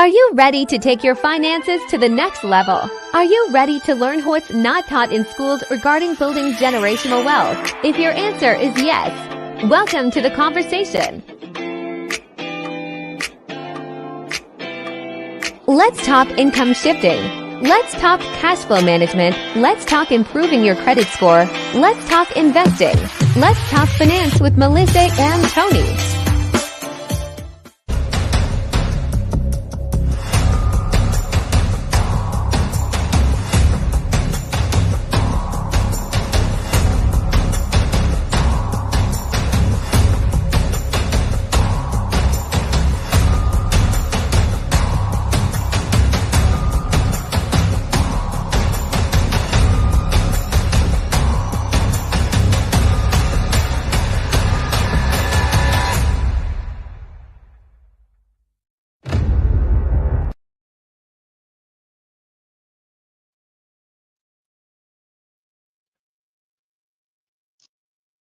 Are you ready to take your finances to the next level? Are you ready to learn what's not taught in schools regarding building generational wealth? If your answer is yes, welcome to the conversation. Let's talk income shifting. Let's talk cash flow management. Let's talk improving your credit score. Let's talk investing. Let's talk finance with Melissa and Tony.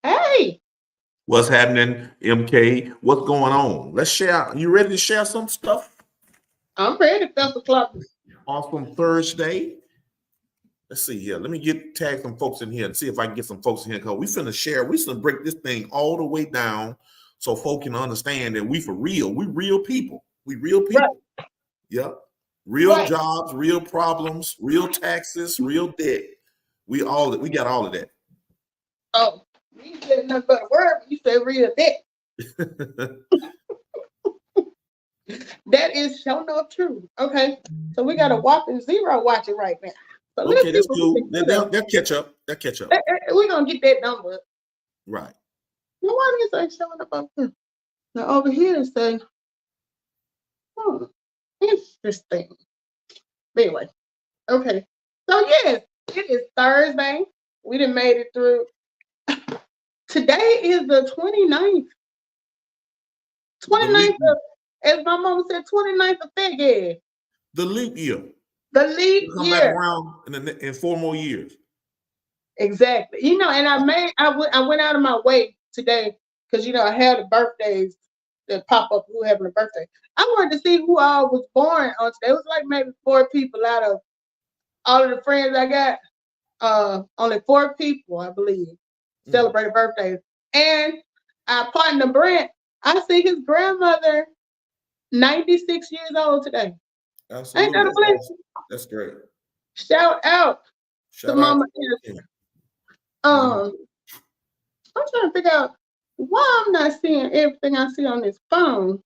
Hey, What's happening, MK? What's going on? Let's share. You ready to share some stuff? I'm ready, Pepper Club. Awesome Thursday. Let's see here. Let me tag some folks in here and see if I can get some folks in here because we finna share. We finna break this thing all the way down so folk can understand that we for real. We real people. We real people. Right. Yep. Real Right. jobs, real problems, real taxes, real debt. We got all of that. Oh, you said nothing but a word, but you said real debt. That is sure enough true. Okay, so we got a whopping zero watching right now. So let's Okay, see that's what cool. we can do. They'll catch up. They'll catch up. We're gonna get that number. Right. Now, why is that showing up up here? Now over here it says, interesting. Anyway, okay. So yes, it is Thursday. We done made it through. Today is the 29th. 29th of, as my mom said, 29th of February. The leap year. The leap Come year. back around in 4 more years. Exactly. You know, and I went out of my way today because I had the birthdays that pop up who having a birthday. I wanted to see who all was born on today. It was like maybe 4 people out of all of the friends I got. Only 4 people, I believe, celebrated birthdays. And our partner Brent, I see his grandmother, 96 years old today. Absolutely. Ain't that a blessing? That's great. Shout out to Mama Esther. I'm trying to figure out why I'm not seeing everything I see on this phone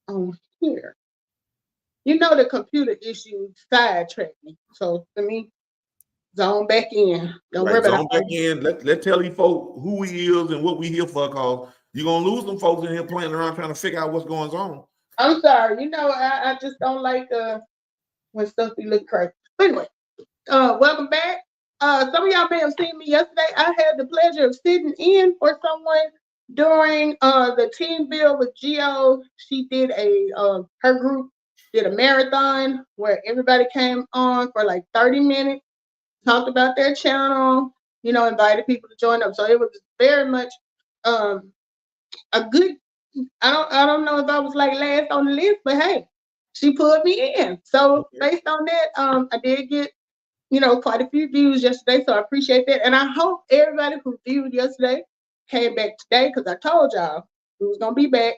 on here. The computer issue sidetracked me. So let me zone back in. Don't worry about zone back in. Let's tell you folks who we is and what we here for, because you're gonna lose them folks in here playing around trying to figure out what's going on. I'm sorry. I just don't like when stuff be look crazy. But anyway, welcome back. Some of y'all may have seen me yesterday. I had the pleasure of sitting in for someone during the team build with Geo. She did her group did a marathon where everybody came on for like 30 minutes, talked about their channel, invited people to join up. So it was very much a good. I don't know if I was like last on the list, but hey, she pulled me in. So based on that, I did get quite a few views yesterday, so I appreciate that. And I hope everybody who viewed yesterday came back today, because I told y'all we was gonna be back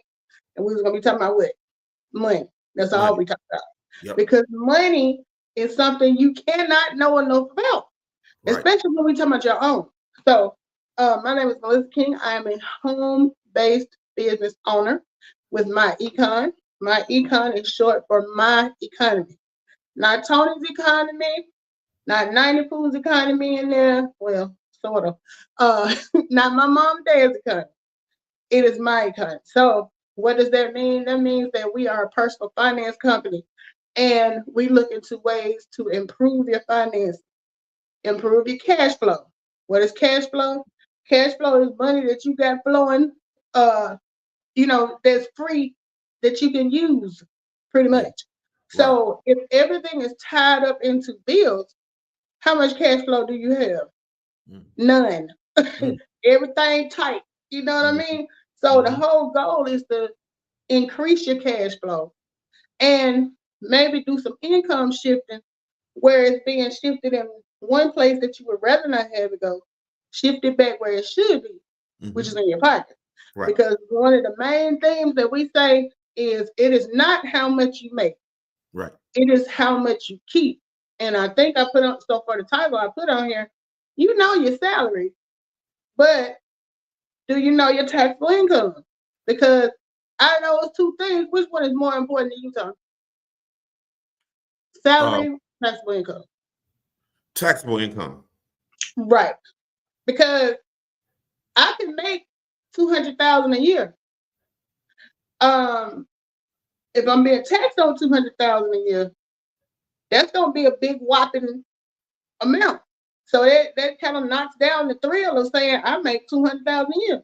and we was gonna be talking about what? Money. That's all we talk about. Yep. Because money is something you cannot know enough about, especially when we talk about your own. So my name is Melissa King. I am a home-based business owner with My Econ. My Econ is short for My Economy. Not Tony's economy, not 90 Foods economy in there. Well, sort of. Not my mom and dad's economy. It is my economy. So what does that mean? That means that we are a personal finance company, and we look into ways to improve your finances, improve your cash flow. What is cash flow? Cash flow is money that you got flowing, that's free that you can use pretty much. So if everything is tied up into bills, how much cash flow do you have? None. Everything tight. You know what I mean? So the whole goal is to increase your cash flow. And maybe do some income shifting where it's being shifted in one place that you would rather not have it go, shift it back where it should be, which is in your pocket. Right. Because one of the main things that we say is it is not how much you make. Right. It is how much you keep. And I think I put on, so for the title I put on here, you know your salary, but do you know your taxable income? Because out of those two things, which one is more important to you, Tom? Salary, taxable income. Taxable income. Right. Because I can make $200,000 a year. If I'm being taxed on $200,000 a year, that's gonna be a big whopping amount. So that kind of knocks down the thrill of saying I make $200,000 a year.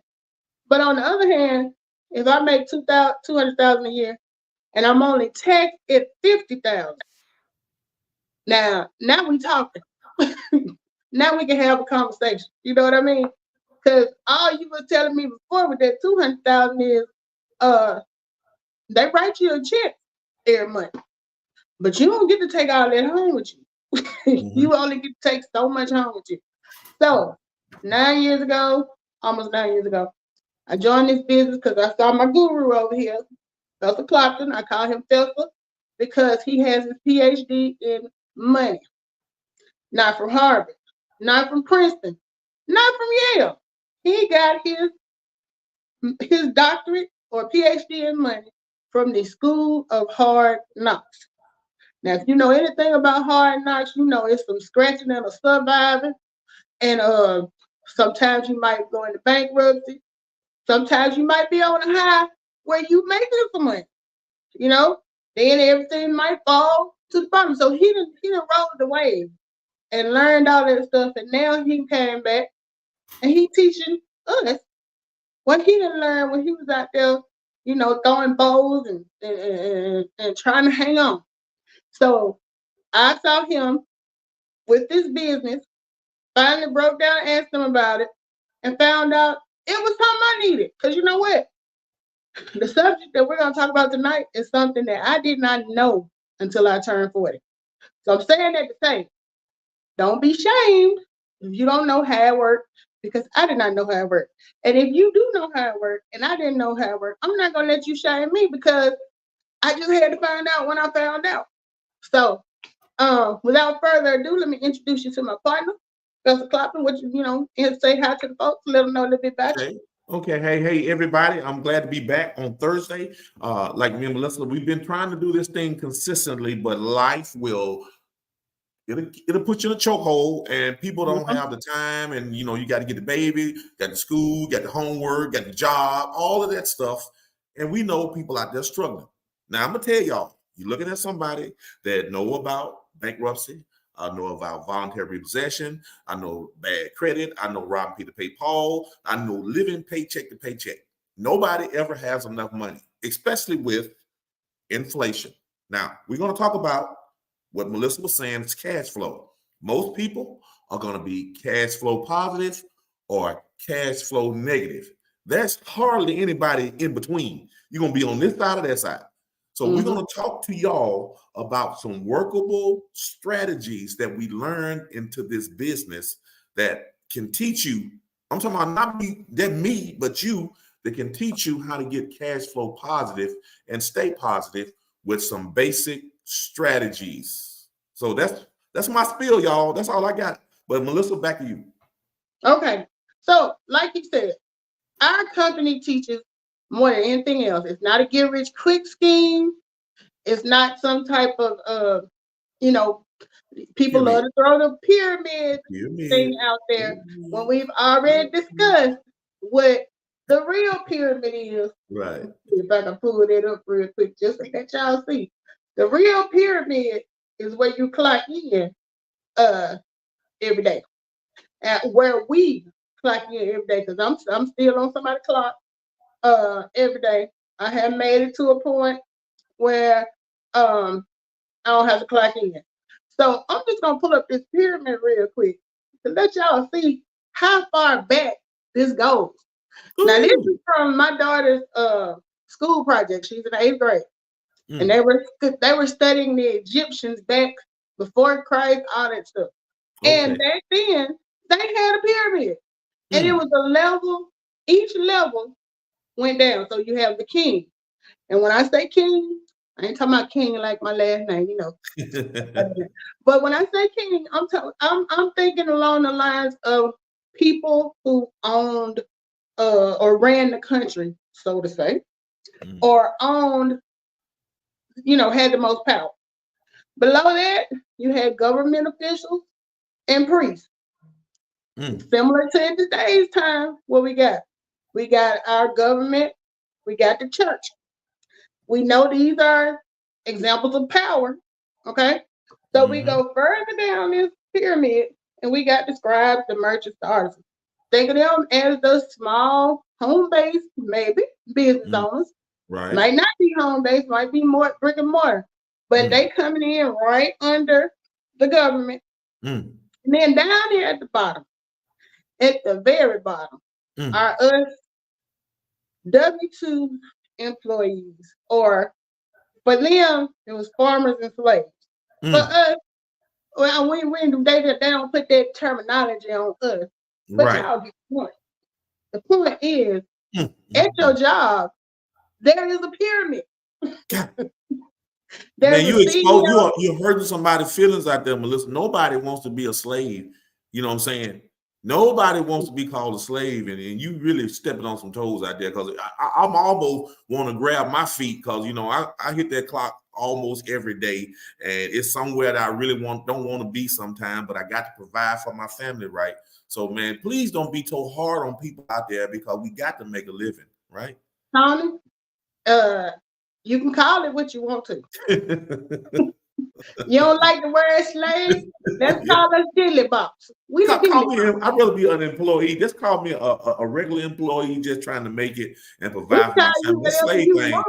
But on the other hand, if I make $200,000 a year and I'm only taxed at $50,000, now we talking. Now we can have a conversation. You know what I mean? Because all you were telling me before with that $200,000 is they write you a check every month, but you don't get to take all that home with you. You only get to take so much home with you. So 9 years ago, almost 9 years ago, I joined this business because I saw my guru over here, Felsa Clopton. I call him Felsa because he has his PhD in money. Not from Harvard, not from Princeton, not from Yale. He got his doctorate or PhD in money from the School of Hard Knocks. Now, if you know anything about hard knocks, you know it's some scratching and a surviving. And sometimes you might go into bankruptcy. Sometimes you might be on a high where you making some money. You know, then everything might fall to the bottom. So he done rode the wave and learned all that stuff. And now he came back and he teaching us what he didn't learn when he was out there, you know, throwing bows and trying to hang on. So I saw him with this business, finally broke down and asked him about it, and found out it was something I needed. Because you know what? The subject that we're going to talk about tonight is something that I did not know until I turned 40. So I'm saying that to say, don't be shamed if you don't know how it works, because I did not know how it worked. And if you do know how it worked and I didn't know how it worked, I'm not going to let you shame me because I just had to find out when I found out. So without further ado, let me introduce you to my partner, Felsa Clopton. What you know, and say hi to the folks, let them know a little bit about you. Okay. Hey, everybody. I'm glad to be back on Thursday. Like me and Melissa, we've been trying to do this thing consistently, but life it'll put you in a chokehold, and people don't have the time. And you know, you got to get the baby, got the school, got the homework, got the job, all of that stuff. And we know people out there struggling. Now I'm gonna tell y'all, you're looking at somebody that know about bankruptcy. I know about voluntary repossession. I know bad credit. I know robbing Peter to pay Paul. I know living paycheck to paycheck. Nobody ever has enough money, especially with inflation. Now, we're going to talk about what Melissa was saying, it's cash flow. Most people are going to be cash flow positive or cash flow negative. There's hardly anybody in between. You're going to be on this side or that side. So we're going to talk to y'all about some workable strategies that we learned into this business that can teach you. I'm talking about not me, but you, that can teach you how to get cash flow positive and stay positive with some basic strategies. So that's my spiel, y'all. That's all I got. But Melissa, back to you. Okay. So like you said, our company teaches more than anything else. It's not a get rich quick scheme. It's not some type of, you know, people love to throw the pyramid thing out there when we've already discussed what the real pyramid is. Right. If I can pull it up real quick, just so that y'all see. The real pyramid is where you clock in every day. And where we clock in every day, because I'm still on somebody's clock every day. I have made it to a point where I don't have to clock in. So I'm just gonna pull up this pyramid real quick to let y'all see how far back this goes. Ooh. Now this is from my daughter's school project. She's in the 8th grade. And they were studying the Egyptians back before Christ, all that stuff. Okay. And back then, they had a pyramid. And it was a level, each level went down. So you have the king. And when I say king, I ain't talking about king like my last name, you know. But when I say king, I'm thinking along the lines of people who owned or ran the country, so to say, or owned, you know, had the most power. Below that, you had government officials and priests. Similar to today's time, what we got? We got our government, we got the church. We know these are examples of power, okay? So we go further down this pyramid, and we got the scribes, the merchants, the artisans. Think of them as the small home-based, maybe, business owners. Right. Might not be home-based, might be more brick and mortar. But they coming in right under the government. And then down here at the bottom, at the very bottom, are us W-2 employees, or for them, it was farmers and slaves. For us, well, they don't put that terminology on us. But y'all get the point. The point is, at your job, there is a pyramid. Man, you're hurting somebody's feelings out there, Melissa. Nobody wants to be a slave. You know what I'm saying? Nobody wants to be called a slave, and you really stepping on some toes out there, because I'm almost want to grab my feet, because, you know, I hit that clock almost every day, and it's somewhere that I really don't want to be sometime, but I got to provide for my family, right? So, man, please don't be so hard on people out there, because we got to make a living, right? Tony, you can call it what you want to. You don't like the word slave? Let's call us dilly bops. I'd rather be an employee. Just call me a regular employee, just trying to make it and provide for my family. That slave thing,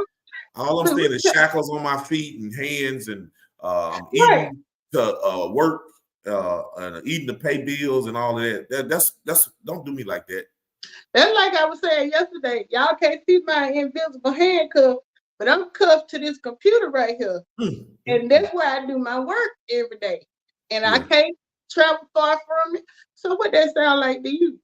all I'm saying is shackles on my feet and hands, and I'm eating to work and eating to pay bills and all of that. That's don't do me like that. That's like I was saying yesterday. Y'all can't see my invisible handcuff, but I'm cuffed to this computer right here. And that's where I do my work every day. And I can't travel far from it. So what that sound like to you?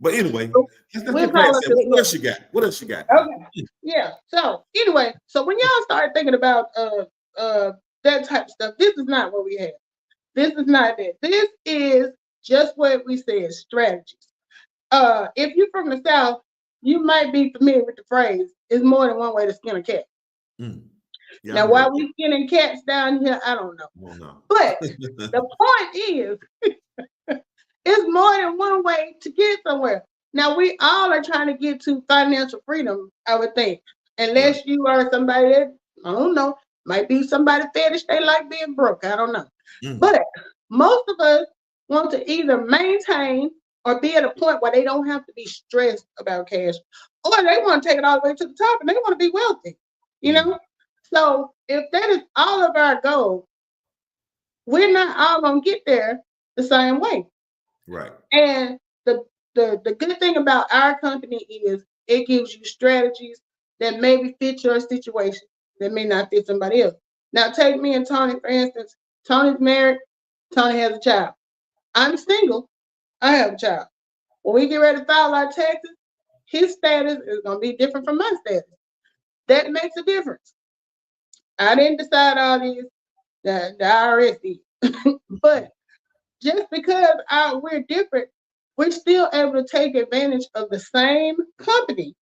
But anyway, what else you got? What else you got? Okay. Yeah. So anyway, so when y'all start thinking about that type of stuff, this is not what we have. This is not that. This is just what we said, strategies. If you're from the South, you might be familiar with the phrase, it's more than one way to skin a cat. Yeah, now, why we skinning cats down here, I don't know. Well, no. But the point is, it's more than one way to get somewhere. Now, we all are trying to get to financial freedom, I would think. Unless you are somebody that, I don't know, might be somebody fetish, they like being broke, I don't know. But most of us want to either maintain or be at a point where they don't have to be stressed about cash, or they want to take it all the way to the top and they want to be wealthy, you know? So if that is all of our goal, we're not all gonna get there the same way. Right. And the good thing about our company is it gives you strategies that maybe fit your situation, that may not fit somebody else. Now take me and Tony, for instance. Tony's married, Tony has a child. I'm single, I have a child. When we get ready to file our taxes, his status is gonna be different from my status. That makes a difference. I didn't decide all these, the IRS did. But just because we're different, we're still able to take advantage of the same company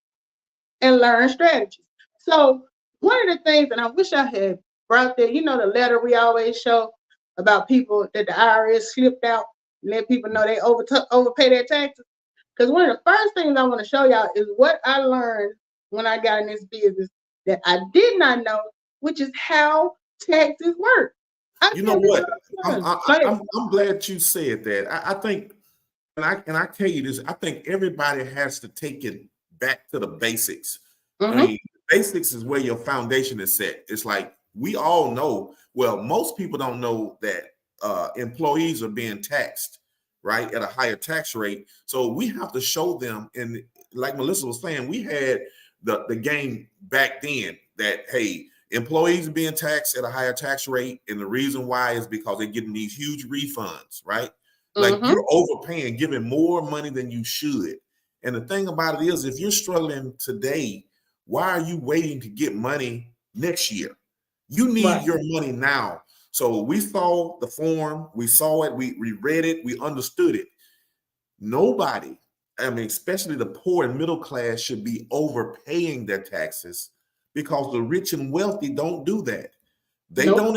and learn strategies. So one of the things, and I wish I had brought that, you know, the letter we always show about people that the IRS slipped out and let people know they overpay their taxes. Because one of the first things I want to show y'all is what I learned when I got in this business that I did not know, which is how taxes work. You know what? I'm glad you said that. I think, and I tell you this, I think everybody has to take it back to the basics. I mean, basics is where your foundation is set. It's like we all know. Well, most people don't know that employees are being taxed, right, at a higher tax rate. So we have to show them. And like Melissa was saying, we had the game back then that, hey, employees are being taxed at a higher tax rate, and the reason why is because they're getting these huge refunds, right? Like you're overpaying, giving more money than you should. And the thing about it is, if you're struggling today, why are you waiting to get money next year? You need your money now. So we saw the form, we saw it, we read it, we understood it. Nobody, I mean, especially the poor and middle class, should be overpaying their taxes, because the rich and wealthy don't do that. They don't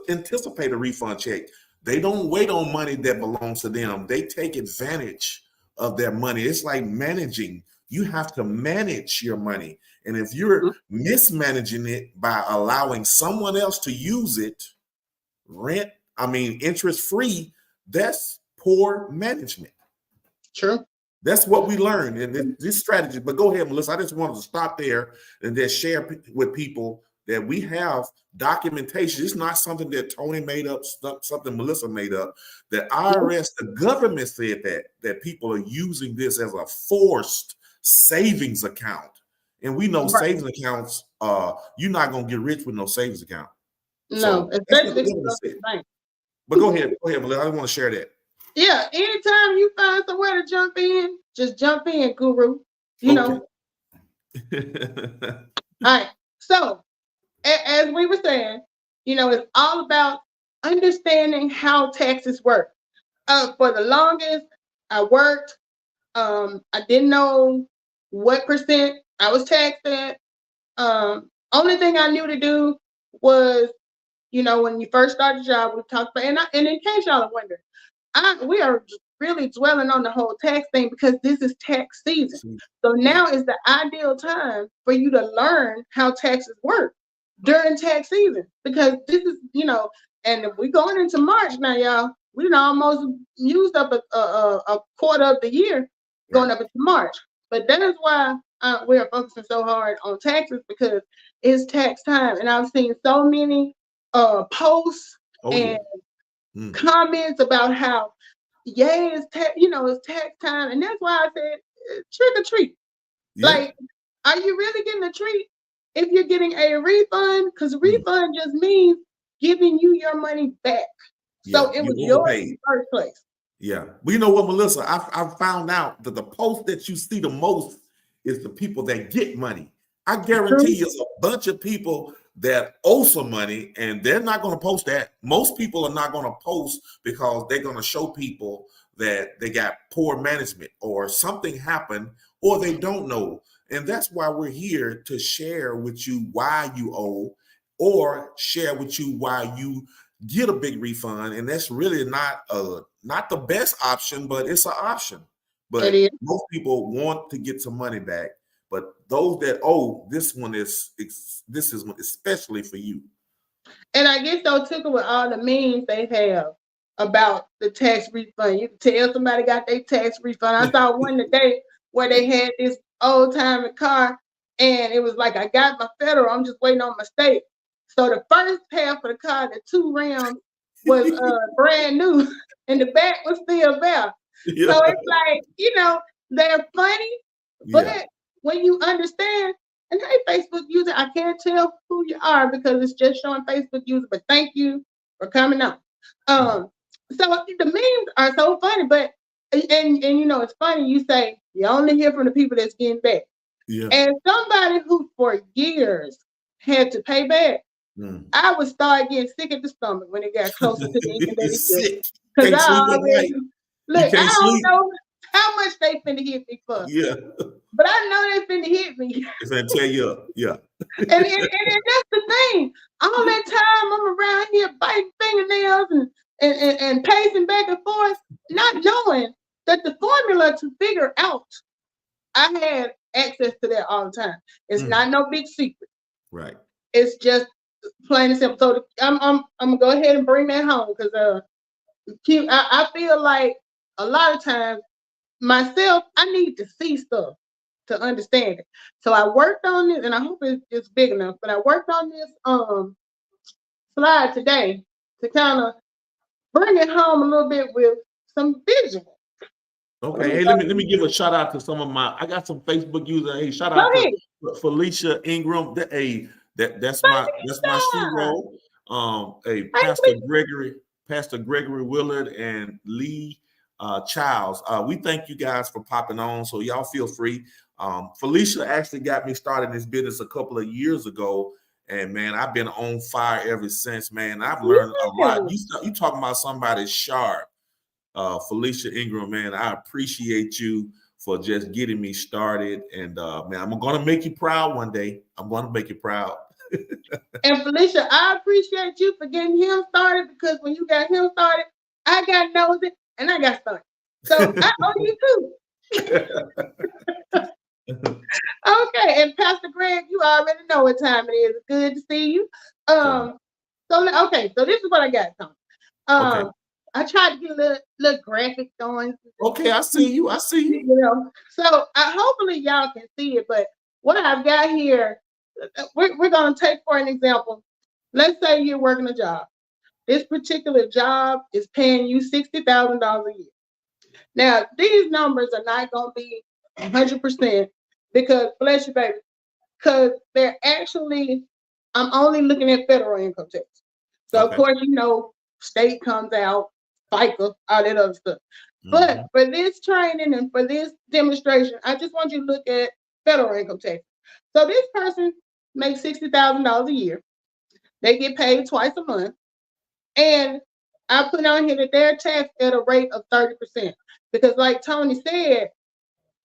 anticipate a refund check. They don't wait on money that belongs to them. They take advantage of their money. It's like managing. You have to manage your money. And if you're mismanaging it by allowing someone else to use it, interest free, that's poor management. True. That's what we learned in this strategy. But go ahead, Melissa. I just wanted to stop there and then share with people that we have documentation. It's not something that Tony made up, something Melissa made up. The IRS, the government said that people are using this as a forced savings account. And we know savings accounts, you're not going to get rich with no savings account. No, especially the bank. But go ahead, Melissa. I want to share that. Yeah, anytime you find somewhere to jump in, just jump in, guru. You know. All right. So, as we were saying, it's all about understanding how taxes work. For the longest, I worked. I didn't know what percent I was taxed at. Only thing I knew to do was, when you first start a job, we talked about, and in case y'all are wondering, we are really dwelling on the whole tax thing because this is tax season. So now is the ideal time for you to learn how taxes work during tax season, because this is, and if we're going into March now, y'all, we almost used up a quarter of the year going up into March. But that is why we are focusing so hard on taxes, because it's tax time. And I've seen so many posts and comments about how, it's tax time. And that's why I said trick or treat. Like, are you really getting a treat if you're getting a refund? Because refund just means giving you your money back. So it was yours in the first place. Yeah. Well, you know what, Melissa, I found out that the post that you see the most is the people that get money. I guarantee you a bunch of people that owe some money, and they're not going to post that. Most people are not going to post because they're going to show people that they got poor management or something happened, or they don't know. And that's why we're here, to share with you why you owe, or share with you why you get a big refund. And that's really not the best option, but it's an option. But most people want to get some money back. But those that owe, this is especially for you. And I get so tickled with all the memes they have about the tax refund. You can tell somebody got their tax refund. I saw one today where they had this old timey car, and it was like, I got my federal, I'm just waiting on my state. So the first half of the car, the 2 Rams, was brand new, and the back was still there. Yeah. So it's like, they're funny, but when you understand, and hey, Facebook user, I can't tell who you are because it's just showing Facebook user, but thank you for coming on. So the memes are so funny, but and it's funny, you say you only hear from the people that's getting back. Yeah. And somebody who for years had to pay back, I would start getting sick at the stomach when it got closer to the end of the year. Because I don't know how much they finna hit me for. Yeah. But I know they finna hit me. It's gonna tell you up. Yeah. and that's the thing. All that time I'm around here biting fingernails and pacing back and forth, not knowing that the formula to figure out, I had access to that all the time. It's not no big secret. Right. It's just plain and simple. So I'm gonna go ahead and bring that home, because I feel like a lot of times myself, I need to see stuff to understand it. So I worked on this, and I hope it's big enough, but I worked on this slide today to kind of bring it home a little bit with some visual. Okay, hey, let me give a shout out to I got some Facebook users. Hey, shout out to Felicia Ingram. Hey, That's my shero. Pastor Gregory Willard and Lee Childs. We thank you guys for popping on. So y'all feel free. Felicia actually got me started in this business a couple of years ago. And man, I've been on fire ever since, man. I've learned a lot. You talking about somebody sharp, Felicia Ingram, man. I appreciate you for just getting me started. And man, I'm gonna make you proud one day. I'm gonna make you proud. And Felicia, I appreciate you for getting him started, because when you got him started, I got nosy and I got started. So I owe you too. Okay, and Pastor Greg, you already know what time it is. It's good to see you. So this is what I got, Tom. Okay. I tried to get a little graphic going. Okay, I see you. You know, so hopefully y'all can see it. But what I've got here, we're going to take for an example. Let's say you're working a job. This particular job is paying you $60,000 a year. Now, these numbers are not going to be 100% because, bless you, baby, because they're actually, I'm only looking at federal income tax. So, Of course, you know, state comes out, FICA, all that other stuff. But for this training and for this demonstration, I just want you to look at federal income tax. So this person makes $60,000 a year. They get paid twice a month. And I put on here that they're taxed at a rate of 30%. Because like Tony said,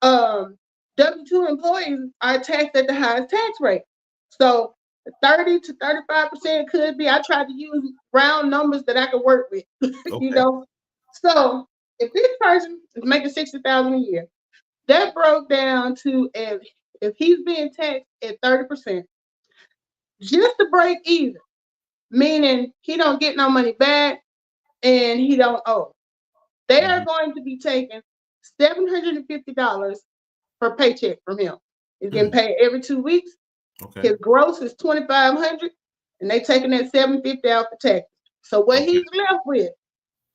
W-2 employees are taxed at the highest tax rate. So 30 to 35% could be. I tried to use round numbers that I could work with, you know. So if this person is making $60,000 a year, that broke down to if he's being taxed at 30%, just to break even, meaning he don't get no money back and he don't owe. They are going to be taking $750 per paycheck from him. He's getting paid every 2 weeks. His gross is $2,500, and they taking that $750 out for taxes. So what he's left with,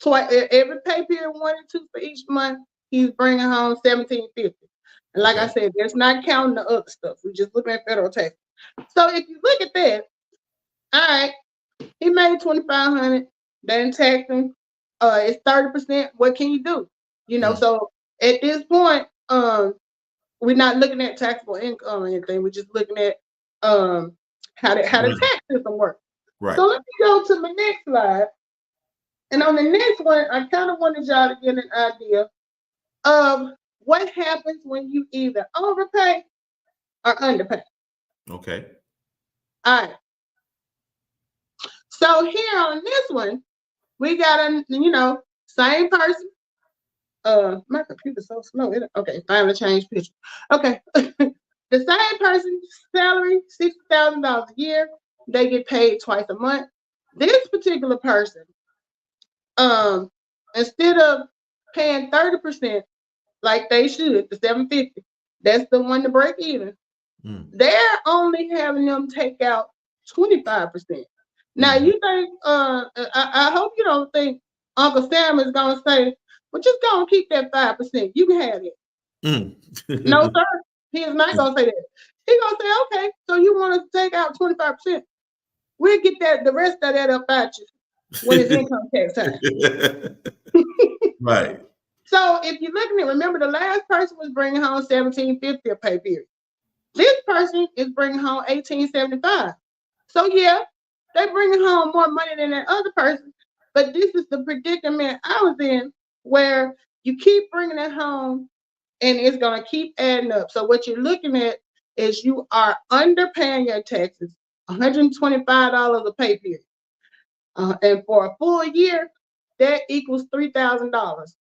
every pay period 1 and 2 for each month, he's bringing home $1,750. And like I said, that's not counting the other stuff. We're just looking at federal tax. So if you look at that, all right, he made $2,500. They didn't tax him. It's 30%. What can you do? You know, so at this point, we're not looking at taxable income or anything. We're just looking at how the tax system works. Right. So let me go to my next slide. And on the next one, I kind of wanted y'all to get an idea of what happens when you either overpay or underpay. Okay. All right. So here on this one, we got same person. My computer's so slow. Okay, finally changed picture. Okay. The same person, salary, $60,000 a year. They get paid twice a month. This particular person, instead of paying 30% like they should, the $750, that's the one to break even. They're only having them take out 25%. Now you think, I hope you don't think Uncle Sam is gonna say, well, just go and keep that 5%. You can have it. No, sir. He is not gonna say that. He's gonna say, okay, so you want us to take out 25%. We'll get the rest of that up at you when it's income tax time. Right. So if you're looking at, remember the last person was bringing home $1,750 a pay period. This person is bringing home $1,875. So yeah, they're bringing home more money than that other person. But this is the predicament I was in, where you keep bringing it home and it's going to keep adding up. So what you're looking at is you are underpaying your taxes, $125 a pay period. And for a full year, that equals $3,000.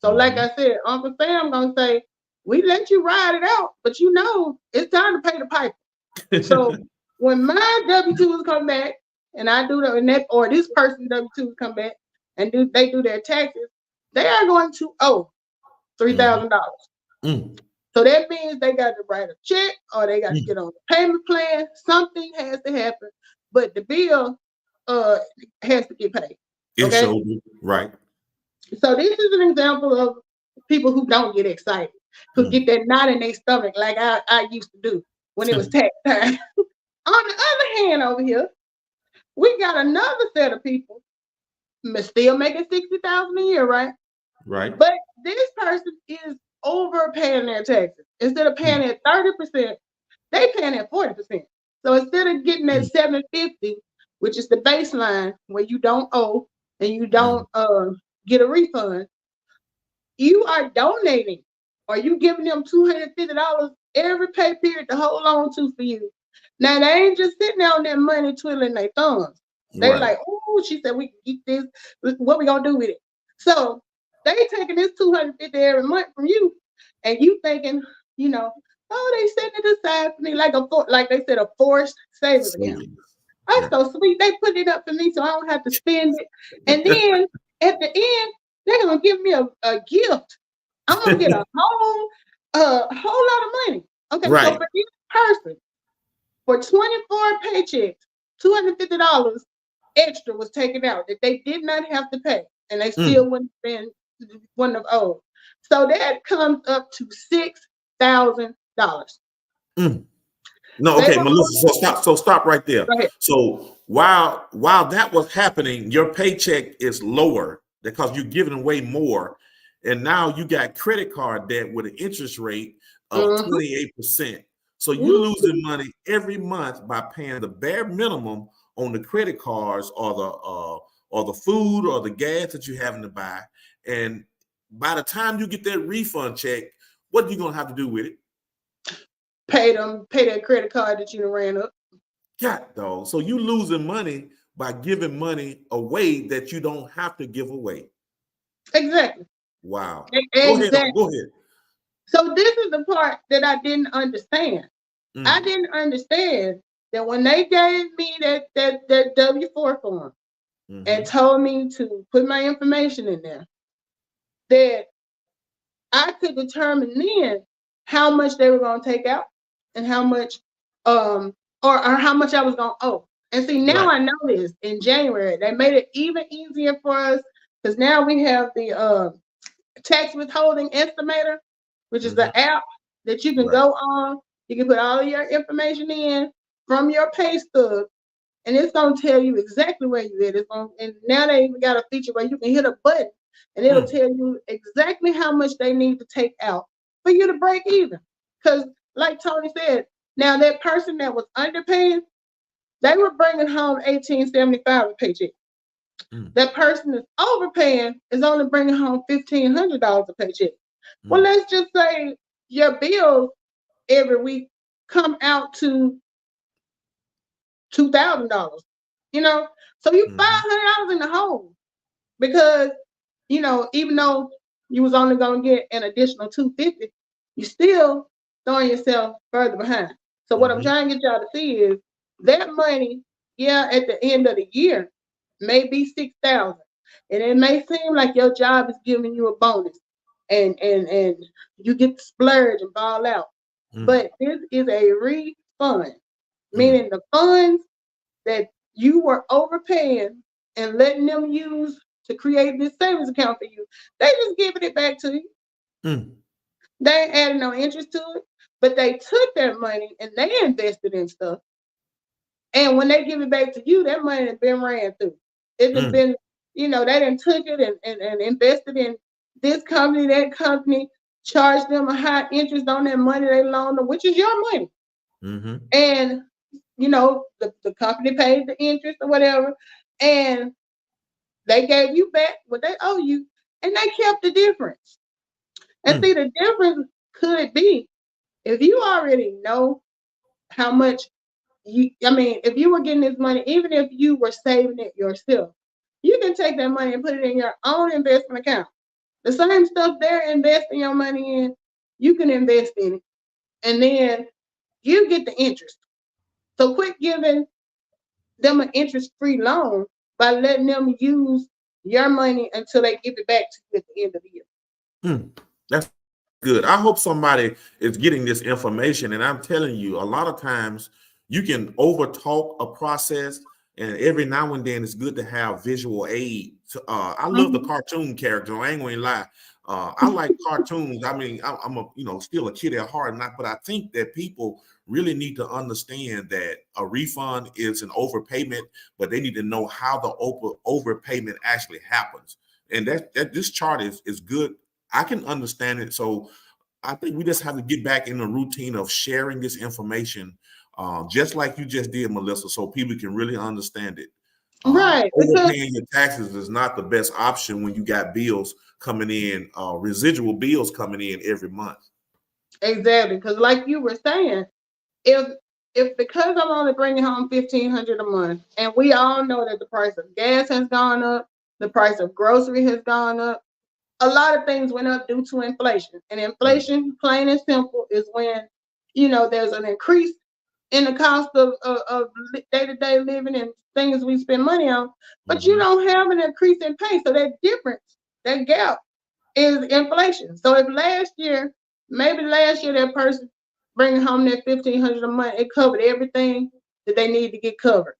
So like I said, Uncle Sam going to say, we let you ride it out, but you know it's time to pay the piper. So when my W-2s come back and I do or this person's W-2s come back and they do their taxes, they are going to owe $3,000. So that means they got to write a check or they got to get on the payment plan. Something has to happen, but the bill has to get paid. Okay? Right. So this is an example of people who don't get excited, who get that knot in their stomach like I used to do when it was tax time. On the other hand, over here, we got another set of people still making $60,000 a year, right? Right. But this person is overpaying their taxes. Instead of paying at 30%, they paying at 40%. So instead of getting that $750, which is the baseline where you don't owe and you don't get a refund, you are donating, or you giving them $250 every pay period to hold on to for you. Now they ain't just sitting there on that money twiddling their thumbs. They Right. like, oh, she said we can get this. What we gonna do with it? So they taking this $250 every month from you, and you thinking, you know, oh, they setting it aside for me like they said, a forced savings account. That's so sweet. They put it up for me so I don't have to spend it. And then at the end, they're gonna give me a gift. I'm gonna get a whole lot of money. Okay, Right. so for each person, for 24 paychecks, $250 extra was taken out that they did not have to pay, and they still wouldn't have owed. So that comes up to $6,000. No, okay, Melissa. So stop right there. Go ahead. So while that was happening, your paycheck is lower because you're giving away more, and now you got credit card debt with an interest rate of 28%. So you're losing money every month by paying the bare minimum on the credit cards or the food or the gas that you're having to buy. And by the time you get that refund check, what are you gonna have to do with it? Pay that credit card that you ran up. God, dog. So you losing money by giving money away that you don't have to give away. Exactly. Wow. Exactly. Go ahead. So this is the part that I didn't understand. I didn't understand that when they gave me that W-4 form and told me to put my information in there, that I could determine then how much they were going to take out and how much or how much I was going to owe. And see, now I know this. In January, they made it even easier for us because now we have the tax withholding estimator, which is the app that you can go on. You can put all of your information in from your pay stub, and it's gonna tell you exactly where you at. And now they even got a feature where you can hit a button, and it'll tell you exactly how much they need to take out for you to break even. Because, like Tony said, now that person that was underpaying, they were bringing home $1,875 a paycheck. That person that's overpaying is only bringing home $1,500 a paycheck. Well, let's just say your bills every week come out to $2,000. So you $500 in the hole because even though you was only gonna get an additional $250, you still throwing yourself further behind. So what I'm trying to get y'all to see is that money, at the end of the year, may be $6,000, and it may seem like your job is giving you a bonus, and you get to splurge and ball out. But this is a refund, meaning the funds that you were overpaying and letting them use to create this savings account for you, they just giving it back to you. They ain't adding no interest to it, but they took that money and they invested in stuff. And when they give it back to you, that money has been ran through. It has been, they done took it and invested in this company, that company, charged them a high interest on that money they loaned them, which is your money. And, the company paid the interest or whatever, and they gave you back what they owe you, and they kept the difference. And see, the difference could be if you already know how much if you were getting this money, even if you were saving it yourself, you can take that money and put it in your own investment account. The same stuff they're investing your money in, you can invest in it. And then you get the interest. So quit giving them an interest-free loan by letting them use your money until they give it back to you at the end of the year. That's good. I hope somebody is getting this information. And I'm telling you, a lot of times you can overtalk a process, and every now and then it's good to have visual aid. I love the cartoon character. I ain't gonna lie. I like cartoons. I mean, I'm a still a kid at heart, but I think that people really need to understand that a refund is an overpayment, but they need to know how the overpayment actually happens. And that this chart is good. I can understand it. So I think we just have to get back in the routine of sharing this information, just like you just did, Melissa, so people can really understand it. Right. Because Overpaying your taxes is not the best option when you got bills coming in, residual bills coming in every month. exactly, because like you were saying, if because I'm only bringing home $1,500 a month, and we all know that the price of gas has gone up, the price of grocery has gone up, a lot of things went up due to inflation. And inflation, plain and simple, is when there's an increase in the cost of day-to-day living and things we spend money on, but you don't have an increase in pay. So that difference, that gap, is inflation. So if maybe last year that person bringing home that $1,500 a month, it covered everything that they need to get covered.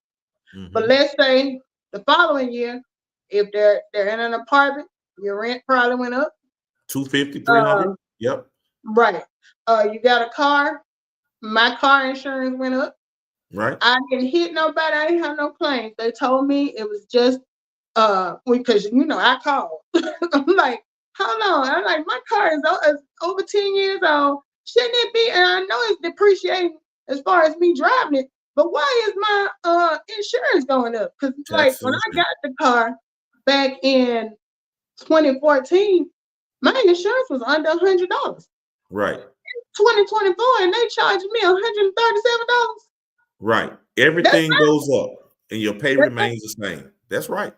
But let's say the following year, if they're in an apartment, your rent probably went up. $250, $300. Yep. Right. You got a car. My car insurance went up. Right. I didn't hit nobody. I didn't have no claims. They told me it was just because I called. I'm like, how long? I'm like, my car is over 10 years old. Shouldn't it be? And I know it's depreciating as far as me driving it, but why is my insurance going up? Because like when I got the car back in 2014, my insurance was under $100. Right. 2024, and they charged me $137. Right. Everything goes up, and your pay remains the same. That's right.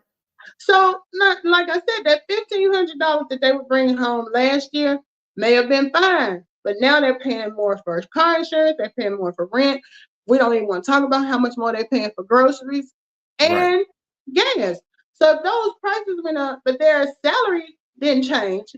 So, not like I said, that $1,500 that they were bringing home last year may have been fine, but now they're paying more for car insurance. They're paying more for rent. We don't even want to talk about how much more they're paying for groceries and gas. So if those prices went up, but their salary didn't change,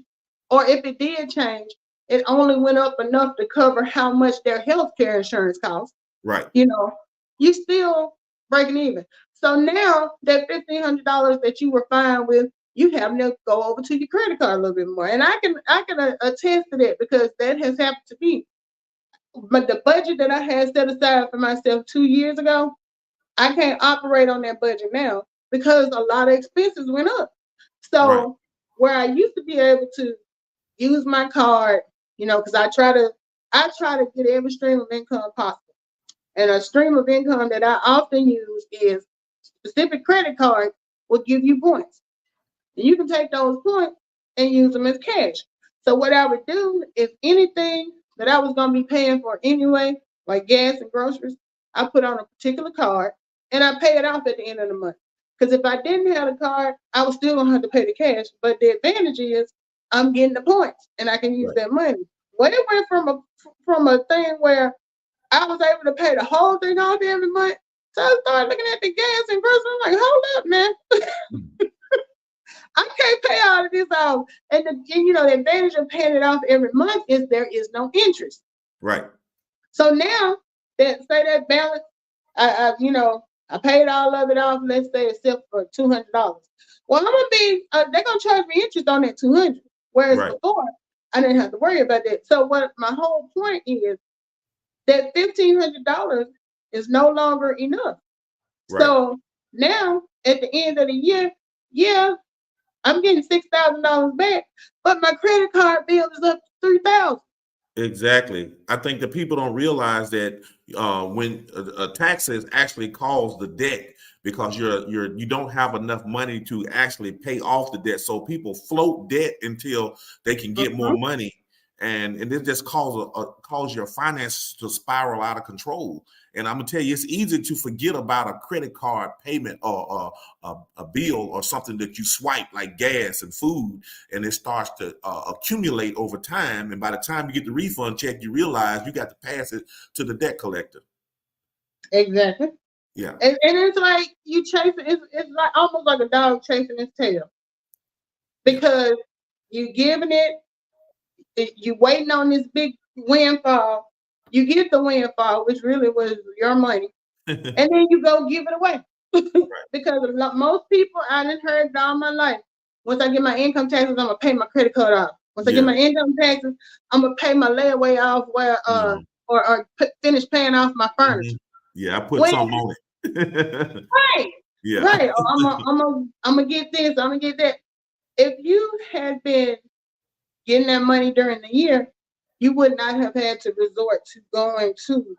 or if it did change, it only went up enough to cover how much their health care insurance costs. Right. You still breaking even. So now that $1,500 that you were fine with, you have to go over to your credit card a little bit more. And I can attest to that because that has happened to me. But the budget that I had set aside for myself 2 years ago, I can't operate on that budget now because a lot of expenses went up. So where I used to be able to use my card, because I try to get every stream of income possible. And a stream of income that I often use is specific credit cards will give you points. And you can take those points and use them as cash. So what I would do is anything that I was going to be paying for anyway, like gas and groceries, I put on a particular card and I pay it off at the end of the month. Because if I didn't have the card, I was still going to have to pay the cash. But the advantage is I'm getting the points and I can use that money. Well, it went from a thing where I was able to pay the whole thing off every month. So I started looking at the gas and groceries. I'm like, hold up, man. I can't pay all of this off. And the advantage of paying it off every month is there is no interest. Right. So now that balance, I paid all of it off, let's say except for $200. Well, they're gonna charge me interest on that $200. Whereas before, I didn't have to worry about that. So what my whole point is, that $1,500 is no longer enough. Right. So now at the end of the year, I'm getting $6,000 back, but my credit card bill is up to $3,000. Exactly. I think that people don't realize that when taxes actually cause the debt because you don't have enough money to actually pay off the debt. So people float debt until they can get more money. And it just cause your finances to spiral out of control. And I'm gonna tell you, it's easy to forget about a credit card payment or a bill or something that you swipe like gas and food, and it starts to accumulate over time. And by the time you get the refund check, you realize you got to pass it to the debt collector. Exactly. Yeah. And it's like you chasing. It's like almost like a dog chasing its tail because you giving it. You waiting on this big windfall. You get the windfall, which really was your money, and then you go give it away. Because most people, I done heard it all my life. Once I get my income taxes, I'm gonna pay my credit card off. Once I get my income taxes, I'm gonna pay my layaway off where finish paying off my furniture. Yeah, I put something on it. Right. Yeah. Right. I'm gonna get this, I'm gonna get that. If you had been getting that money during the year, you would not have had to resort to going to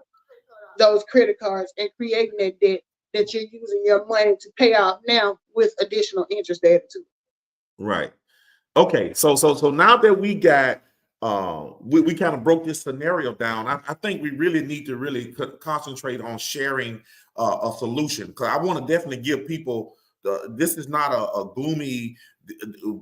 those credit cards and creating that debt that you're using your money to pay off now with additional interest added to it. Right. Okay. So now that we got we kind of broke this scenario down, I think we really need to really concentrate on sharing a solution, because I want to definitely give people this is not a gloomy,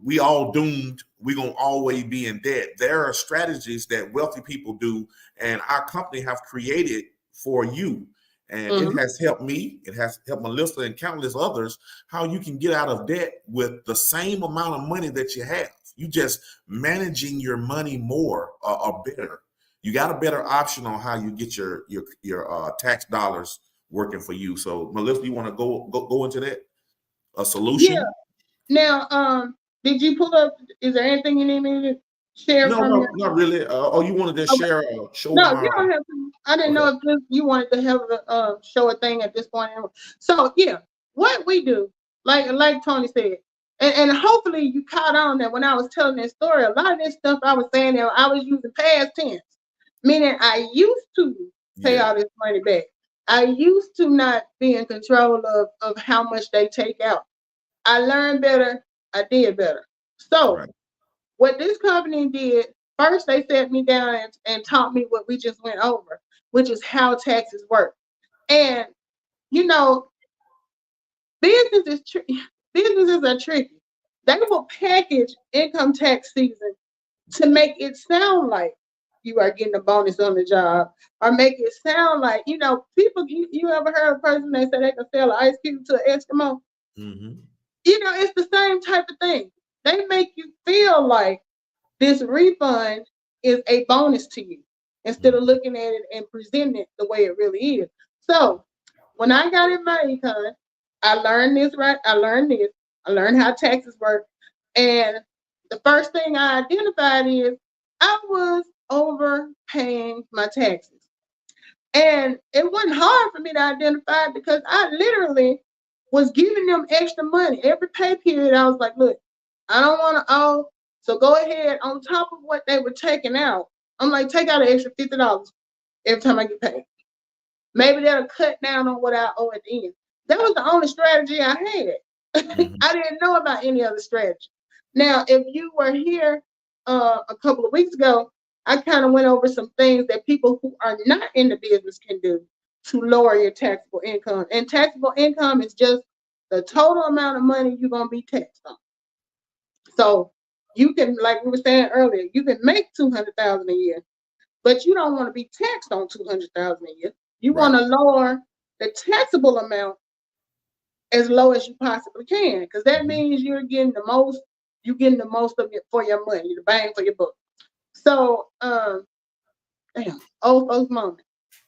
we all doomed, we're going to always be in debt. There are strategies that wealthy people do, and our company have created for you. And it has helped me, it has helped Melissa and countless others, how you can get out of debt with the same amount of money that you have. You just managing your money more or better. You got a better option on how you get your tax dollars working for you. So Melissa, you want to go into that? A solution? Yeah. Now, did you pull up? Is there anything you need me to share from you? Not really. You wanted to share show? No, you don't have to. I didn't know if you wanted to have a show a thing at this point. So yeah, what we do, like Tony said, and hopefully you caught on that when I was telling that story. A lot of this stuff I was saying that I was using past tense, meaning I used to pay all this money back. I used to not be in control of how much they take out. I learned better. I did better. So what this company did, first they sat me down and taught me what we just went over, which is how taxes work. And businesses are tricky. They will package income tax season to make it sound like you are getting a bonus on the job, or make it sound like, people, you ever heard a person that say they can sell an ice cube to an Eskimo? It's the same type of thing. They make you feel like this refund is a bonus to you instead of looking at it and presenting it the way it really is. So when I got in my econ, I learned this, right? I learned how taxes work. And the first thing I identified is I was overpaying my taxes. And it wasn't hard for me to identify, because I literally was giving them extra money. Every pay period, I was like, look, I don't want to owe, so go ahead, on top of what they were taking out, I'm like, take out an extra $50 every time I get paid. Maybe that'll cut down on what I owe at the end. That was the only strategy I had. I didn't know about any other strategy. Now, if you were here a couple of weeks ago, I kind of went over some things that people who are not in the business can do to lower your taxable income. And taxable income is just the total amount of money you're going to be taxed on. So you can, like we were saying earlier, you can make $200,000 a year, but you don't want to be taxed on $200,000 a year. You want to lower the taxable amount as low as you possibly can, because that means you're getting the most of it for your money, the bang for your buck. So, damn, old folks moment.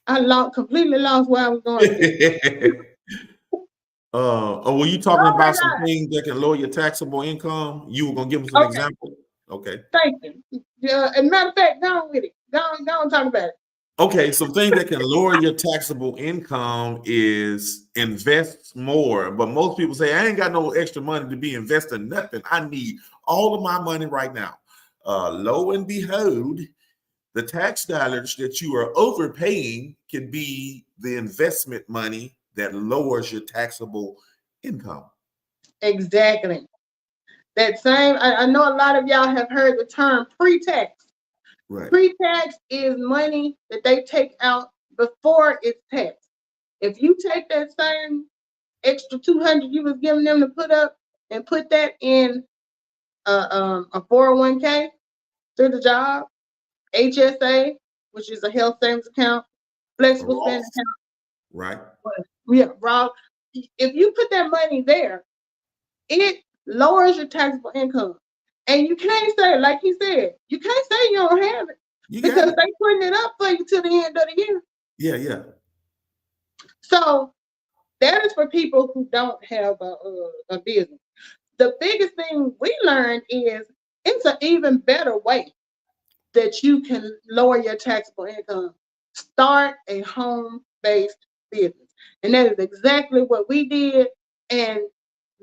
I completely lost where I was going. Were you talking about some things that can lower your taxable income? You were gonna give us an example? Okay. Thank you. As a matter of fact, go on with it. Go on, talk about it. Okay, some things that can lower your taxable income is invest more. But most people say, I ain't got no extra money to be investing nothing. I need all of my money right now. Lo and behold, the tax dollars that you are overpaying can be the investment money that lowers your taxable income. Exactly. That same, I know a lot of y'all have heard the term pre-tax. Right. Pre-tax is money that they take out before it's taxed. If you take that same extra $200 you was giving them to put up and put that in a 401k through the job, HSA, which is a health savings account, flexible spending account. Right. Yeah, Rob. If you put that money there, it lowers your taxable income. And you can't say, like he said, you can't say you don't have it, because they putting it up for you till the end of the year. Yeah. So that is for people who don't have a business. The biggest thing we learned is it's an even better way that you can lower your taxable income. Start a home-based business. And that is exactly what we did. And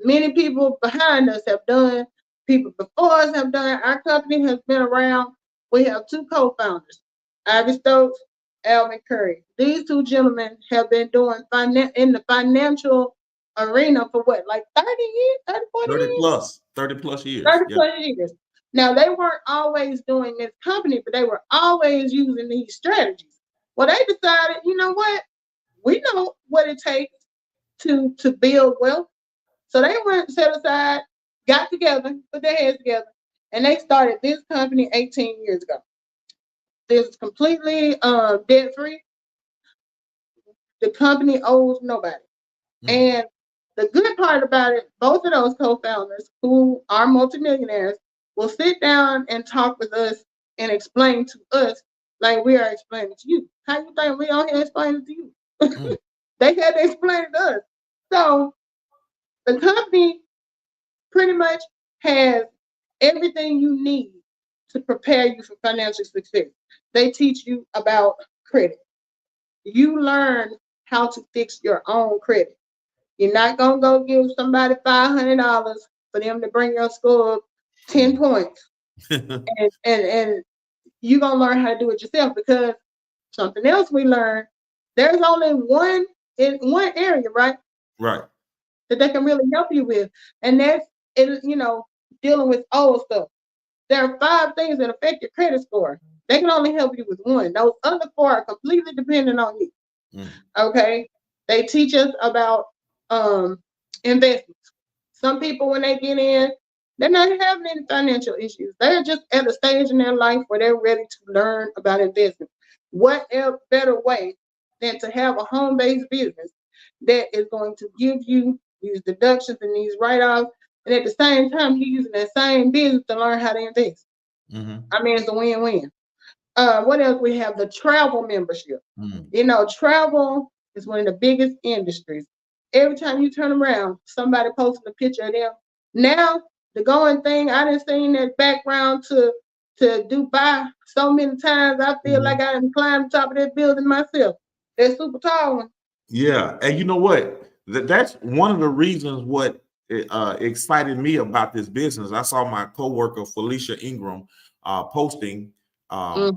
many people behind us have done, people before us have done. Our company has been around. We have two co-founders, Ivy Stokes, Alvin Curry. These two gentlemen have been doing in the financial arena for what, like 30 years, 30, 40 30 years? plus, 30 plus years. 30 plus years. Now, they weren't always doing this company, but they were always using these strategies. Well, they decided, you know what? We know what it takes to build wealth. So they went, set aside, got together, put their heads together, and they started this company 18 years ago. This is completely debt free. The company owes nobody. And the good part about it, both of those co-founders who are multimillionaires will sit down and talk with us and explain to us like we are explaining to you. How you think we on here explaining to you? They had to explain it to us. So the company pretty much has everything you need to prepare you for financial success. They teach you about credit. You learn how to fix your own credit. You're not gonna go give somebody $500 for them to bring your score up 10 points, and you're gonna learn how to do it yourself. Because something else we learned, there's only one in one area, right? Right. That they can really help you with, and that's it. Dealing with old stuff. There are 5 things that affect your credit score. They can only help you with one. Those other 4 are completely dependent on you. Okay, they teach us about investments. Some people, when they get in, they're not having any financial issues. They're just at a stage in their life where they're ready to learn about investment. What better way than to have a home-based business that is going to give you these deductions and these write-offs, and at the same time, you're using that same business to learn how to invest. I mean, it's a win-win. What else? We have the travel membership. Travel is one of the biggest industries. Every time you turn around, somebody posting a picture of them. Now, the going thing, I done seen that background to Dubai so many times. I feel like I done climbed the top of that building myself. That super tall one. Yeah, and you know what? That's one of the reasons what excited me about this business. I saw my coworker Felicia Ingram posting a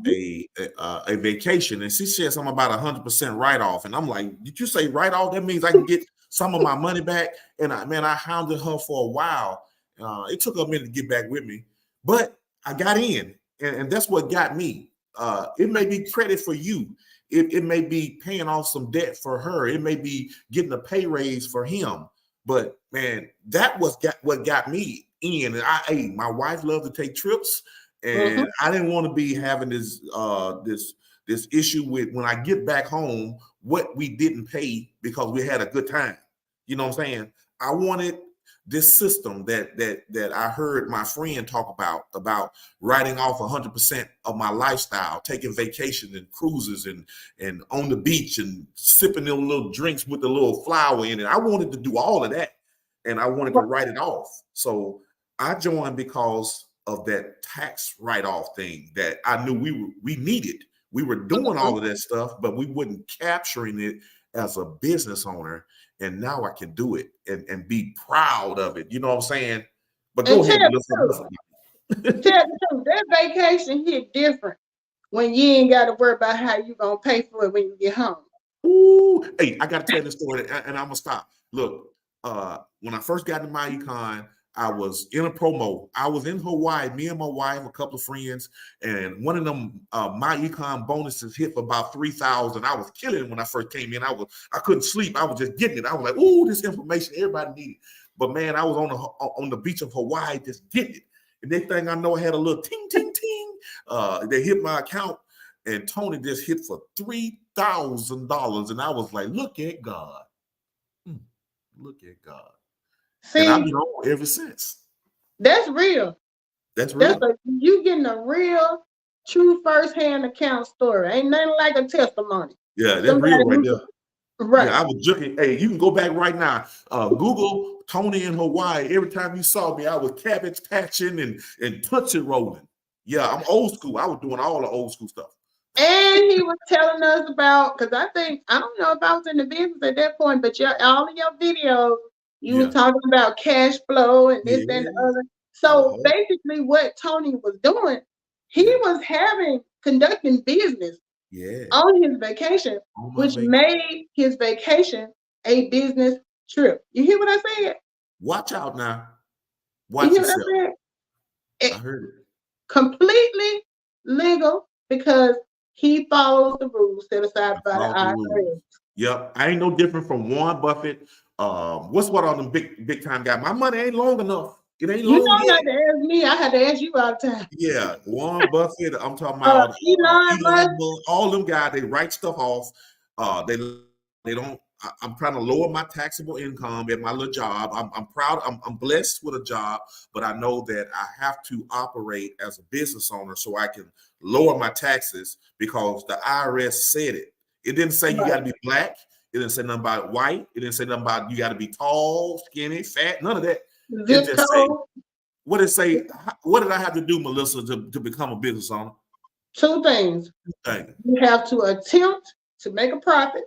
vacation, and she said something about 100% write off, and I'm like, did you say write off? That means I can get some of my money back. And I hounded her for a while. It took her a minute to get back with me, but I got in, and that's what got me. It may be credit for you. It may be paying off some debt for her. It may be getting a pay raise for him. But man, that was what got me in. And my wife loved to take trips, and I didn't want to be having this issue with when I get back home what we didn't pay because we had a good time. You know what I'm saying? I wanted this system that I heard my friend talk about writing off 100% of my lifestyle, taking vacations and cruises and on the beach and sipping them little drinks with a little flour in it. I wanted to do all of that, and I wanted to write it off. So I joined because of that tax write-off thing that I knew we needed. We were doing all of that stuff, but we wasn't capturing it as a business owner. And now I can do it and be proud of it. You know what I'm saying? But go ahead. Tell the truth, that vacation hit different when you ain't got to worry about how you going to pay for it when you get home. Ooh, hey, I got to tell this story, and I'm going to stop. Look, when I first got to my econ, I was in a promo. I was in Hawaii, me and my wife, a couple of friends, and one of them my econ bonuses hit for about 3,000. I was killing it when I first came in. I couldn't sleep. I was just getting it. I was like, "Ooh, this information everybody needed." But man, I was on the beach of Hawaii just getting it. And next thing I know, I had a little ting ting ting. They hit my account, and Tony just hit for $3,000, and I was like, "Look at God! Look at God!" See, and I've been on ever since. That's real. That's real. You getting a real, true first-hand account story. Ain't nothing like a testimony. Yeah, that's real right there. Right. Yeah, I was joking. Hey, you can go back right now. Google Tony in Hawaii. Every time you saw me, I was cabbage patching and Tootsie rolling. Yeah, I'm old school. I was doing all the old school stuff. And he was telling us about, because I don't know if I was in the business at that point, but all of your videos, you were talking about cash flow and this and the other. So basically what Tony was doing, he was conducting business on his vacation, which made his vacation a business trip. You hear what I said? Watch out now. Watch yourself. I heard it. Completely legal because he follows the rules set aside by the IRS. Yep, I ain't no different from Warren Buffett. What's what all them big time guys? My money ain't long enough. It ain't long yet. You don't have to ask me. I had to ask you all the time. Yeah, Warren Buffett. I'm talking about Elon, all them guys. They write stuff off. They don't. I'm trying to lower my taxable income at my little job. I'm proud. I'm blessed with a job, but I know that I have to operate as a business owner so I can lower my taxes because the IRS said it. It didn't say you got to be black. It didn't say nothing about white. It didn't say nothing about you got to be tall, skinny, fat. None of that. It just say, what did it say? What did I have to do, Melissa, to become a business owner? Two things. You have to attempt to make a profit,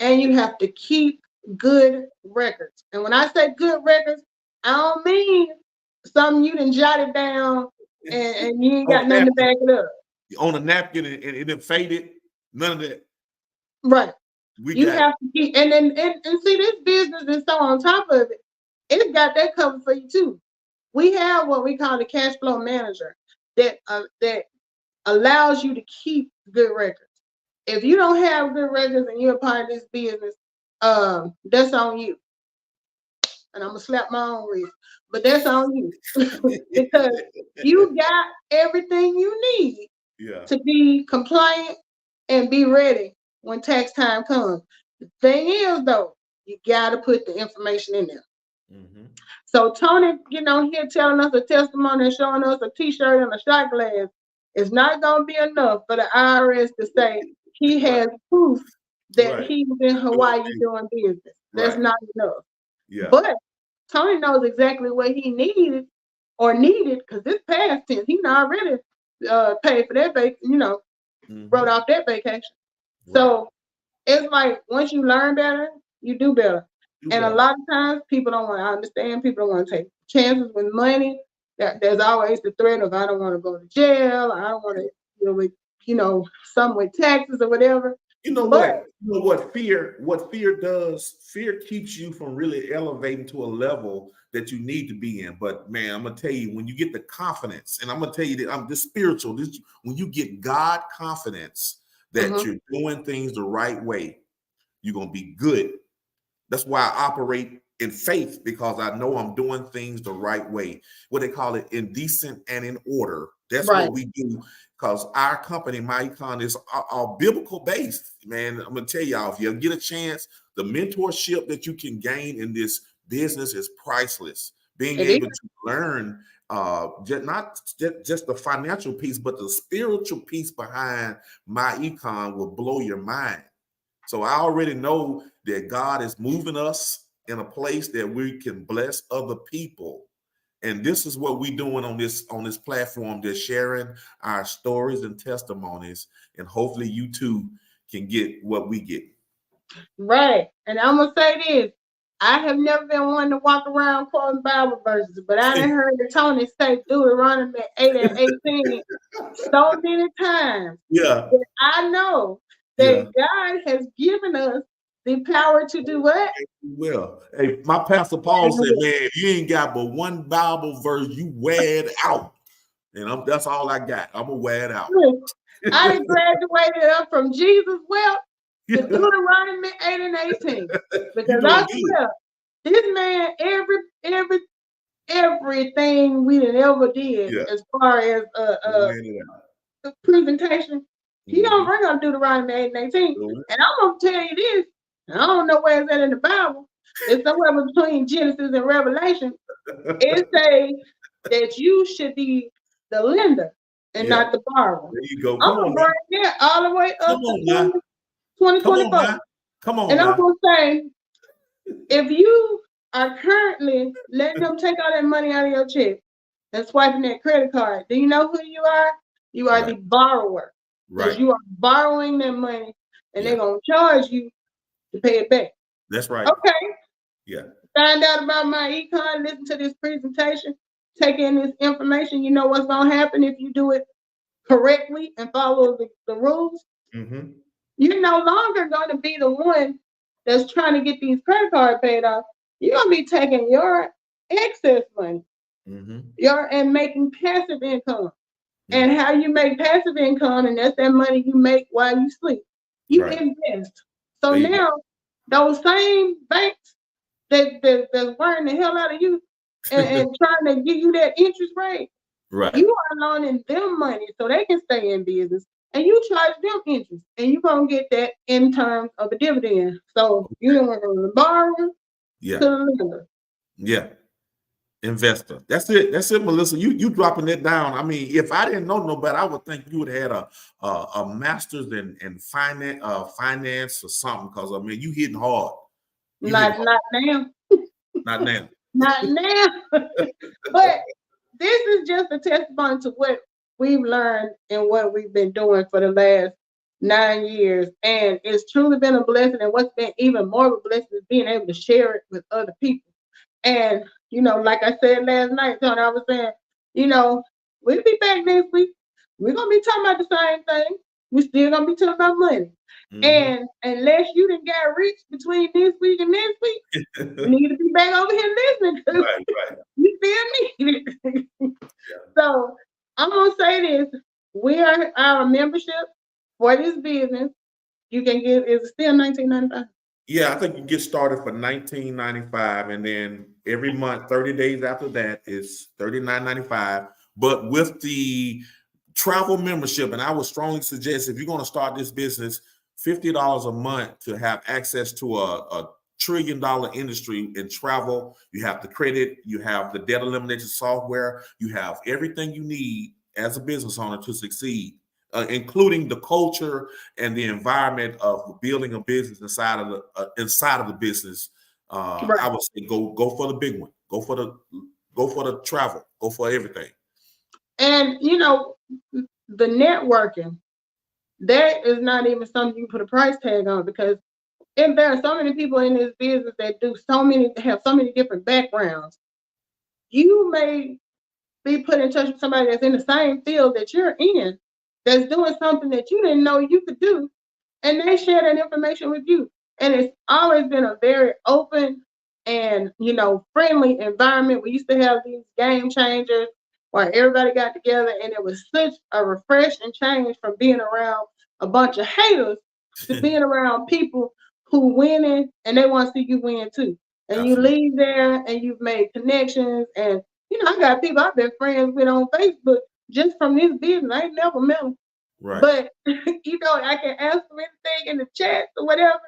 and you have to keep good records. And when I say good records, I don't mean something you done jotted down and you ain't got nothing to back it up. On a napkin and it didn't fade it. None of that. Right. You have to keep, and see, this business is so on top of it. It's got that covered for you too. We have what we call the cash flow manager that allows you to keep good records. If you don't have good records and you're a part of this business, that's on you. And I'm gonna slap my own wrist, but that's on you because you got everything you need to be compliant and be ready when tax time comes. The thing is, though, you gotta put the information in there. So Tony, here telling us a testimony and showing us a T-shirt and a shot glass is not gonna be enough for the IRS to say he has proof that he was in Hawaii doing business. That's not enough. But Tony knows exactly what he needed because it's past tense. He already paid for that wrote off that vacation. So it's like once you learn better, you do better. And a lot of times people don't want to understand, people don't want to take chances with money. There's always the threat of I don't want to go to jail, I don't want to deal with, something with taxes or whatever. What fear does, fear keeps you from really elevating to a level that you need to be in. But man, I'm gonna tell you, when you get the confidence, and I'm gonna tell you that I'm this spiritual, when you get God confidence that you're doing things the right way, you're gonna be good. That's why I operate in faith, because I know I'm doing things the right way. What they call it, indecent and in order. That's what we do, because our company, MyEcon, is our biblical based. Man, I'm gonna tell y'all, if you get a chance, the mentorship that you can gain in this business is priceless. Being able to learn not just the financial piece, but the spiritual piece behind MyEcon will blow your mind. So I already know that God is moving us in a place that we can bless other people. And this is what we're doing on this platform, just sharing our stories and testimonies. And hopefully you too can get what we get. Right. And I'm going to say this. I have never been one to walk around quoting Bible verses, but I done heard Tony say Deuteronomy 8 and 18 so many times. That I know that God has given us the power to do what? Well, hey, my pastor Paul said, man, if you ain't got but one Bible verse, you wear it out. And that's all I got. I'm going to wear it out. I graduated up from Jesus wealth to Deuteronomy 8 and 18. Because I swear, this man, everything we ever did as far as presentation, he don't bring up Deuteronomy 8 and 18. And I'm going to tell you this, I don't know where it's at in the Bible. It's somewhere between Genesis and Revelation. It says that you should be the lender and not the borrower. There you go. I'm going to bring that all the way up to 2024. Come on And I'm now. gonna say, if you are currently letting them take all that money out of your check and swiping that credit card, do you know who you are? You are the borrower. Because Right. you are borrowing that money and they're Yeah. gonna charge you to pay it back. That's right. Okay. Yeah. Find out about my econ, listen to this presentation, take in this information. You know what's gonna happen if you do it correctly and follow the rules. Mm-hmm. You're no longer gonna be the one that's trying to get these credit cards paid off. You're gonna be taking your excess money, Mm-hmm. and making passive income. Mm-hmm. And how you make passive income, and that's that money you make while you sleep. You Right. invest. So There you go. now those same banks that's worrying the hell out of you and trying to give you that interest rate, Right. you are loaning them money so they can stay in business, and you charge them interest, and you're gonna get that in terms of a dividend. So you don't want to borrow to Yeah. the lender. Yeah. Investor. That's it. That's it, Melissa. You dropping it down. I mean, if I didn't know no better, I would think you would have had a master's in finance or something. Because I mean, you hitting hard. Not now. Not now. Not now. But this is just a testimony to what we've learned and what we've been doing for the last 9 years. And it's truly been a blessing. And what's been even more of a blessing is being able to share it with other people. And, like I said last night, Tony, I was saying, we'll be back next week. We're going to be talking about the same thing. We're still going to be talking about money. Mm-hmm. And unless you done got rich between this week and next week, you need to be back over here listening. Right. You still need it. Yeah. So I'm going to say this. We are our membership for this business. You can get, is it still $19.95? Yeah, I think you get started for $19.95, and then every month, 30 days after that is $39.95. But with the travel membership, and I would strongly suggest if you're going to start this business, $50 a month to have access to a trillion-dollar industry in travel. You have the credit, you have the debt elimination software, you have everything you need as a business owner to succeed. Including the culture and the environment of building a business inside of the business. Right. I would say go for the big one. Go for the travel. Go for everything. And the networking, that is not even something you can put a price tag on, because if there are so many people in this business that have so many different backgrounds, you may be put in touch with somebody that's in the same field that you're in, that's doing something that you didn't know you could do, and they share that information with you. And it's always been a very open and friendly environment. We used to have these game changers where everybody got together, and it was such a refresh and change from being around a bunch of haters to being around people who winning and they want to see you win too. And Absolutely. You leave there and you've made connections, and I got people I've been friends with on Facebook just from this business. I ain't never met them. Right. But I can ask them anything in the chat or whatever,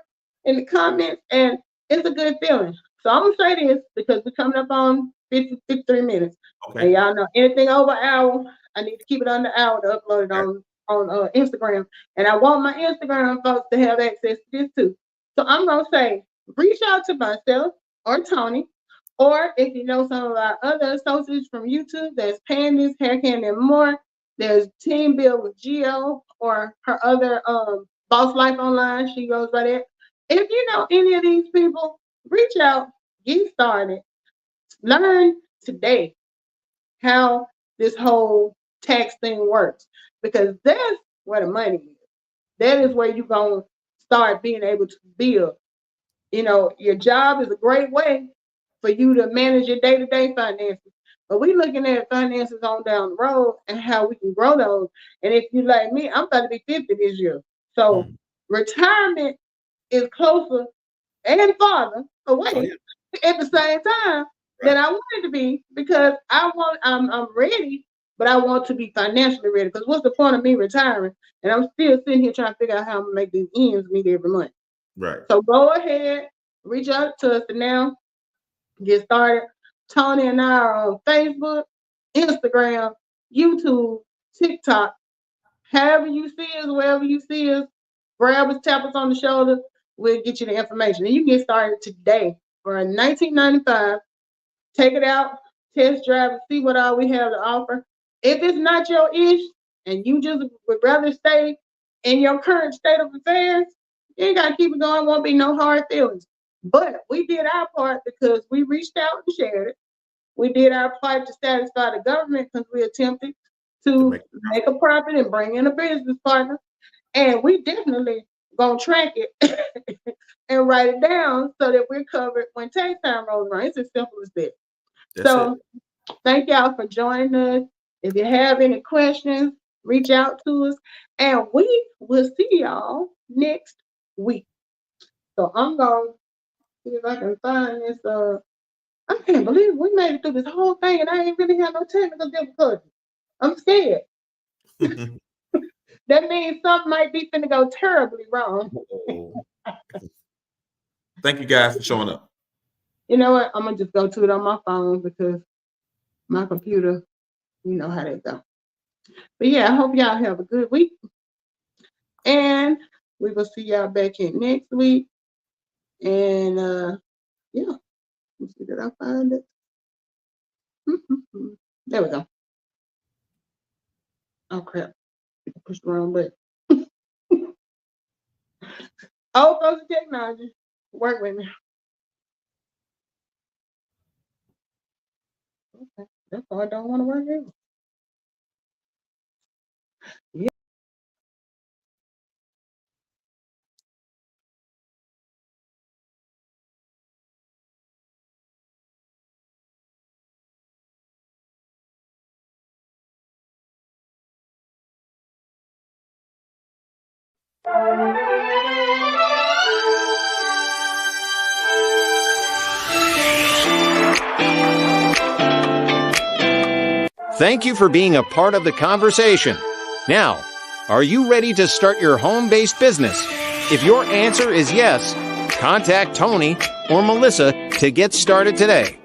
in the comments, and it's a good feeling. So I'm gonna say this because we're coming up on 53 minutes. Okay. And y'all know anything over an hour, I need to keep it under an hour to upload it on Instagram. And I want my Instagram folks to have access to this too. So I'm gonna say, reach out to myself or Tony, or if you know some of our other associates from YouTube, there's Pandas, Hair Candy, and more. There's Team Build with Geo, or her other Boss Life Online. She goes by that. If you know any of these people, reach out, get started, learn today how this whole tax thing works, because that's where the money is. That is where you're going to start being able to build. Your job is a great way for you to manage your day-to-day finances. But we're looking at finances on down the road and how we can grow those. And if you like me, I'm about to be 50 this year. So retirement is closer and farther away at the same time than I want it to be, because I'm ready, but I want to be financially ready. Because what's the point of me retiring and I'm still sitting here trying to figure out how I'm gonna make these ends meet every month? Right. So go ahead, reach out to us now, get started. Tony and I are on Facebook, Instagram, YouTube, TikTok. However you see us, wherever you see us, grab us, tap us on the shoulder. we'll get you the information. And you can get started today for $19.95. Take it out, test drive, and see what all we have to offer. If it's not your ish and you just would rather stay in your current state of affairs, you ain't got to keep it going. Won't be no hard feelings. But we did our part because we reached out and shared it. We did our part to satisfy the government because we attempted to make a profit and bring in a business partner. And we definitely gonna track it and write it down so that we're covered when tax time rolls around. It's as simple as that. So thank y'all for joining us. If you have any questions, reach out to us, and we will see y'all next week. So I'm gonna see if I can find this. I can't believe we made it through this whole thing, and I ain't really had no technical difficulties. I'm scared. That means something might be finna go terribly wrong. Thank you guys for showing up. You know what? I'm gonna just go to it on my phone because my computer, you know how they go. But yeah, I hope y'all have a good week. And we will see y'all back here next week. And yeah, let's see, did I find it? There we go. Oh crap. I pushed the wrong button. Old folks in technology. Work with me. Okay. That's why I don't want to work here. Yeah. Thank you for being a part of the conversation. Now, are you ready to start your home-based business? If your answer is yes, contact Tony or Melissa to get started today.